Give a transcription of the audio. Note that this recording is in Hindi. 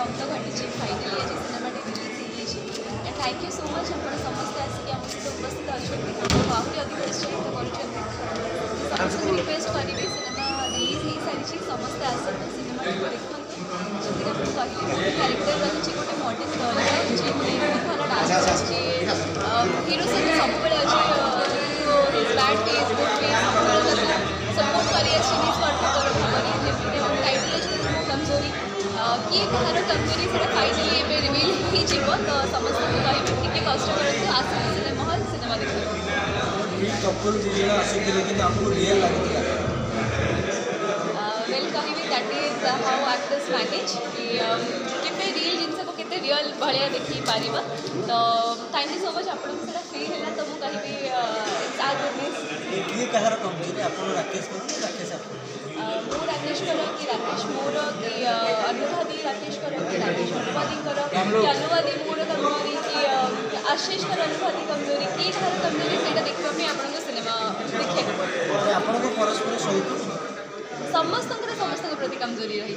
अंत घटी फाइनाली आज cinema release and thank you so much आप समस्त आसिक आम सहित उपस्थित अच्छा आहरी अधिक उत्साहित कर रिक्वेस्ट करी सिनेमा रिलीज हो सारी समस्ते आसतु सिनेमा देखते जैसे आप कहले क्यारेक्टर रही गोटे मॉडर्न गर्ल रही बहुत भल डांस अच्छे हिरो सहित सब अच्छे bad phase good phase support कर टाइटल अच्छे कमजोरी किए कहार कमजोरी से फाइनाली एवं रिविल हो तो समस्त कह टे कष्ट करूँ आसिक सिनेमा हल सिनेमा वेल कह that is how actors manage कि रियल जिनस को केते रियल भाया देखी पार तो थैंक यू सो मच आप फ्री है तो मुझे कहि मु राकेश कर कि राकेश मोर कि अनुवादी राकेश कर कि राकेश अनुवादी कर कि अनुवादी मोर कमजोरी कि आशीष कर अनुवादी कमजोरी कि कहार कमजोरी से देखा आप सिनेमा देखिए समस्त प्रति कमजोरी रही